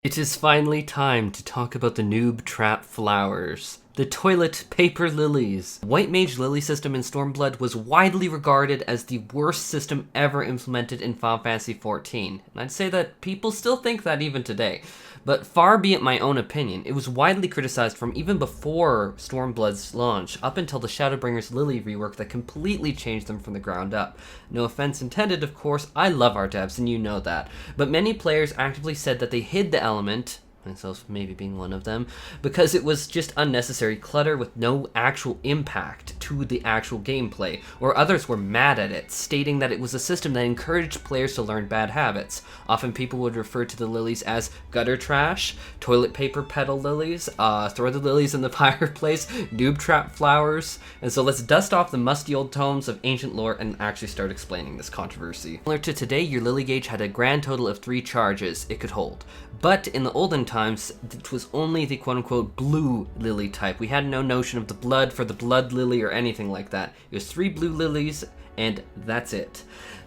It is finally time to talk about the noob trap flowers. The toilet paper lilies. White Mage Lily system in Stormblood was widely regarded as the worst system ever implemented in Final Fantasy XIV, and I'd say that people still think that even today. But far be it my own opinion, it was widely criticized from even before Stormblood's launch up until the Shadowbringers Lily rework that completely changed them from the ground up. No offense intended, of course, I love our devs and you know that, but many players actively said that they hid the element, myself maybe being one of them, because it was just unnecessary clutter with no actual impact to the actual gameplay, or others were mad at it, stating that it was a system that encouraged players to learn bad habits. Often people would refer to the lilies as gutter trash, toilet paper petal lilies, throw the lilies in the fireplace, noob trap flowers, and so let's dust off the musty old tomes of ancient lore and actually start explaining this controversy. Similar to today, your lily gauge had a grand total of 3 charges it could hold, but in the olden times, it was only the quote-unquote blue lily type. We had no notion of the blood for the blood lily or anything like that. It was 3 blue lilies, and that's it.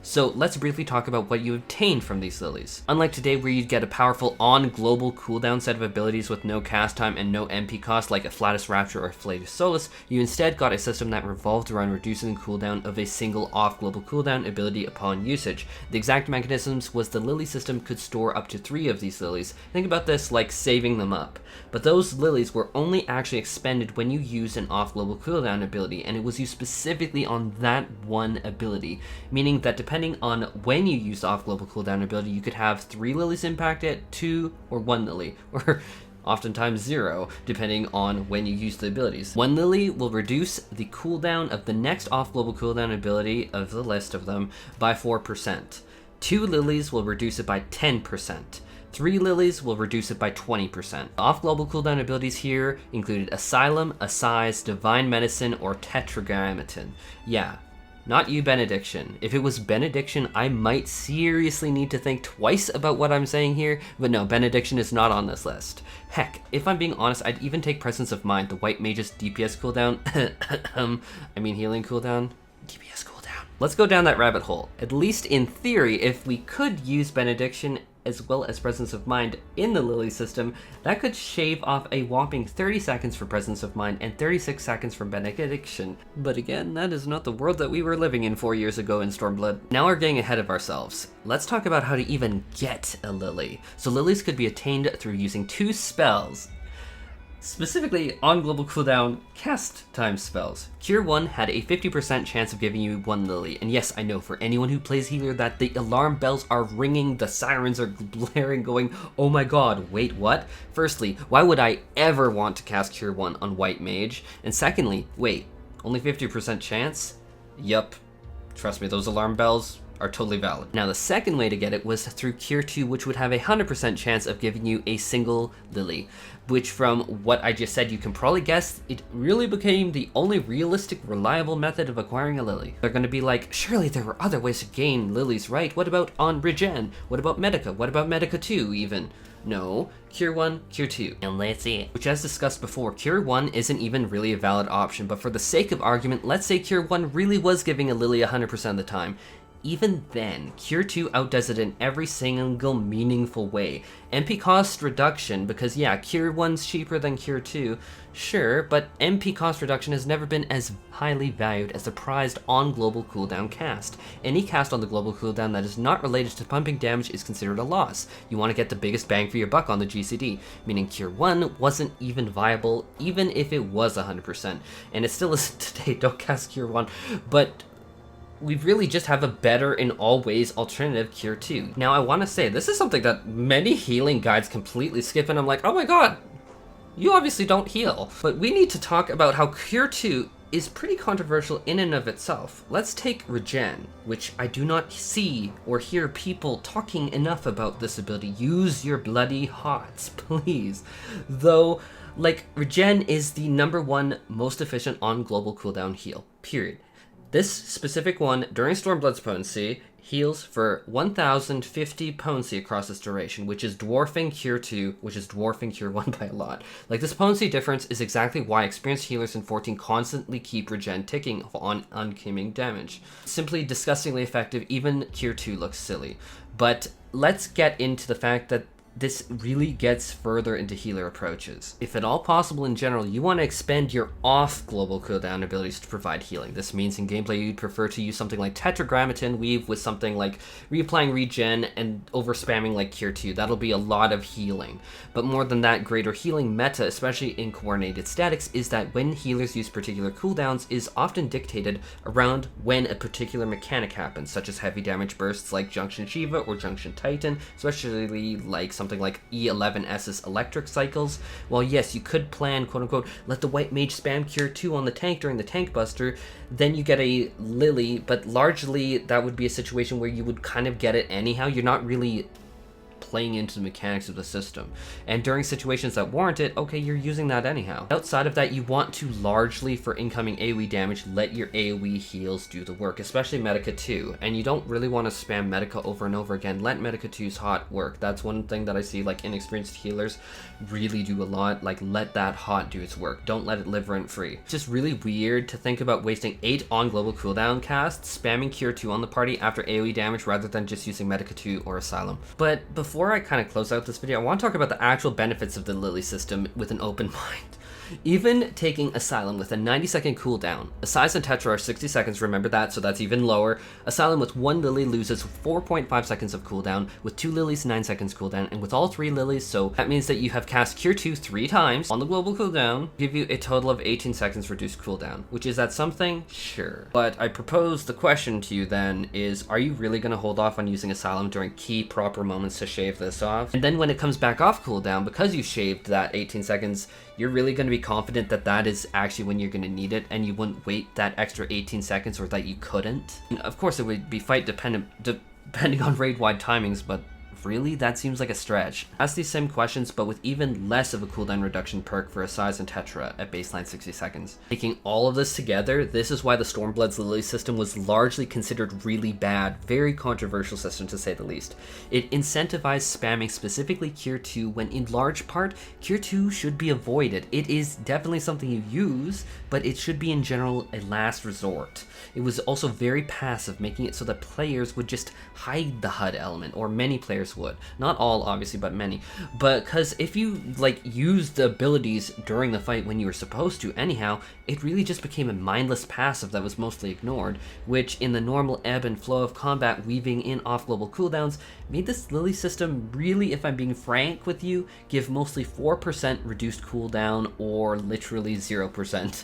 So let's briefly talk about what you obtain from these lilies. Unlike today where you'd get a powerful on-global cooldown set of abilities with no cast time and no MP cost like Afflatus Rapture or Afflatus Solus, you instead got a system that revolved around reducing the cooldown of a single off-global cooldown ability upon usage. The exact mechanisms was the lily system could store up to 3 of these lilies. Think about this like saving them up. But those lilies were only actually expended when you used an off-global cooldown ability, and it was used specifically on that one ability, meaning that depending on when you use the off-global cooldown ability, you could have 3 lilies impact it, 2, or 1 lily, or oftentimes 0, depending on when you use the abilities. 1 lily will reduce the cooldown of the next off-global cooldown ability of the list of them by 4%. 2 lilies will reduce it by 10%. 3 lilies will reduce it by 20%. Off-global cooldown abilities here included Asylum, Assize, Divine Medicine, or Tetragrammaton. Yeah, not you, Benediction. If it was Benediction, I might seriously need to think twice about what I'm saying here, but no, Benediction is not on this list. Heck, if I'm being honest, I'd even take Presence of Mind, the White Mage's DPS cooldown, healing cooldown, DPS cooldown. Let's go down that rabbit hole. At least in theory, if we could use Benediction as well as Presence of Mind in the Lily system, that could shave off a whopping 30 seconds for Presence of Mind and 36 seconds from Benediction. But again, that is not the world that we were living in 4 years ago in Stormblood. Now we're getting ahead of ourselves. Let's talk about how to even get a Lily. So Lilies could be attained through using 2 spells, specifically on global cooldown cast time spells. Cure 1 had a 50% chance of giving you 1 lily, and yes, I know for anyone who plays healer that the alarm bells are ringing, the sirens are blaring, going, oh my god, wait, what? Firstly, why would I ever want to cast Cure 1 on White Mage? And secondly, wait, only 50% chance? Yup, trust me, those alarm bells are totally valid. Now the second way to get it was through Cure 2, which would have a 100% chance of giving you a single lily, which from what I just said you can probably guess, it really became the only realistic, reliable method of acquiring a lily. They're going to be like, surely there were other ways to gain lilies, right? What about on Regen? What about Medica? What about Medica 2 even? No, Cure 1, Cure 2. And let's see. Which as discussed before, Cure 1 isn't even really a valid option, but for the sake of argument, let's say Cure 1 really was giving a lily 100% of the time. Even then, Cure 2 outdoes it in every single meaningful way. MP cost reduction, because yeah, Cure 1's cheaper than Cure 2, sure, but MP cost reduction has never been as highly valued as the prized on global cooldown cast. Any cast on the global cooldown that is not related to pumping damage is considered a loss. You want to get the biggest bang for your buck on the GCD, meaning Cure 1 wasn't even viable, even if it was 100%. And it still isn't today, don't cast Cure 1, but we really just have a better in all ways alternative Cure 2. Now I want to say, this is something that many healing guides completely skip, and I'm like, oh my god, you obviously don't heal. But we need to talk about how Cure 2 is pretty controversial in and of itself. Let's take Regen, which I do not see or hear people talking enough about this ability. Use your bloody hots, please. Though, like, Regen is the #1 most efficient on global cooldown heal, period. This specific one, during Stormblood's potency, heals for 1050 potency across its duration, which is dwarfing Cure 2, which is dwarfing Cure 1 by a lot. Like, this potency difference is exactly why experienced healers in 14 constantly keep Regen ticking on uncoming damage. Simply disgustingly effective, even Cure 2 looks silly. But let's get into the fact that this really gets further into healer approaches. If at all possible in general, you want to expend your off global cooldown abilities to provide healing. This means in gameplay you'd prefer to use something like Tetragrammaton Weave with something like reapplying Regen and over spamming like Cure 2. That'll be a lot of healing. But more than that, greater healing meta, especially in coordinated statics, is that when healers use particular cooldowns is often dictated around when a particular mechanic happens, such as heavy damage bursts like Junction Shiva or Junction Titan, especially like something like E11S's electric cycles. While yes, you could plan, quote unquote, let the white mage spam Cure 2 on the tank during the tank buster, then you get a Lily, but largely that would be a situation where you would kind of get it anyhow. You're not really playing into the mechanics of the system, and during situations that warrant it, okay, you're using that anyhow. Outside of that, you want to largely, for incoming AoE damage, let your AoE heals do the work, especially Medica 2, and you don't really want to spam Medica over and over again. Let Medica 2's hot work. That's one thing that I see like inexperienced healers really do a lot, like let that hot do its work. Don't let it live rent free. It's just really weird to think about wasting 8 on global cooldown casts, spamming Cure 2 on the party after AoE damage rather than just using Medica 2 or Asylum. But before I kind of close out this video, I want to talk about the actual benefits of the Lily system with an open mind. Even taking Asylum with a 90-second cooldown, Asai's and Tetra are 60 seconds, remember that, so that's even lower. Asylum with 1 Lily loses 4.5 seconds of cooldown, with 2 Lilies 9 seconds cooldown, and with all 3 Lilies, so that means that you have cast Cure 2 3 times on the global cooldown, give you a total of 18 seconds reduced cooldown. Which is that something? Sure. But I propose the question to you then is, are you really going to hold off on using Asylum during key proper moments to shave this off? And then when it comes back off cooldown, because you shaved that 18 seconds, you're really going to be confident that that is actually when you're going to need it, and you wouldn't wait that extra 18 seconds, or that you couldn't. And of course, it would be fight dependent, depending on raid-wide timings, but really, that seems like a stretch. Ask these same questions, but with even less of a cooldown reduction perk for Asai's and Tetra at baseline 60 seconds. Taking all of this together, this is why the Stormblood's Lilies system was largely considered really bad, very controversial system to say the least. It incentivized spamming specifically Cure 2 when in large part, Cure 2 should be avoided. It is definitely something you use, but it should be in general a last resort. It was also very passive, making it so that players would just hide the HUD element, or many players would. Not all, obviously, but many. But because if you like use the abilities during the fight when you were supposed to anyhow, it really just became a mindless passive that was mostly ignored, which in the normal ebb and flow of combat weaving in off global cooldowns made this Lily system really, if I'm being frank with you, give mostly 4% reduced cooldown or literally 0%.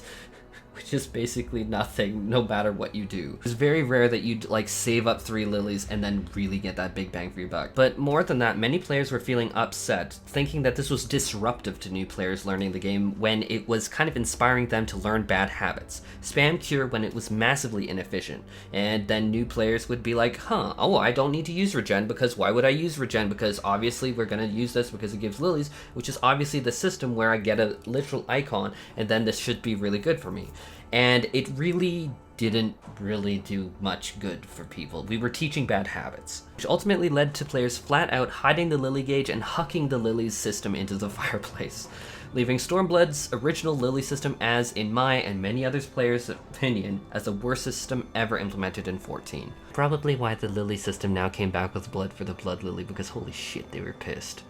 Which is basically nothing, no matter what you do. It's very rare that you'd like save up 3 Lilies and then really get that big bang for your buck. But more than that, many players were feeling upset, thinking that this was disruptive to new players learning the game when it was kind of inspiring them to learn bad habits. Spam Cure when it was massively inefficient. And then new players would be like, oh, I don't need to use Regen, because why would I use Regen? Because obviously we're gonna use this because it gives Lilies, which is obviously the system where I get a literal icon, and then this should be really good for me. And it really didn't really do much good for people. We were teaching bad habits, which ultimately led to players flat out hiding the Lily gauge and hucking the Lilies system into the fireplace, leaving Stormblood's original Lily system as, in my and many others players' opinion, as the worst system ever implemented in 14. Probably why the Lily system now came back with blood for the Blood Lily, because holy shit, they were pissed.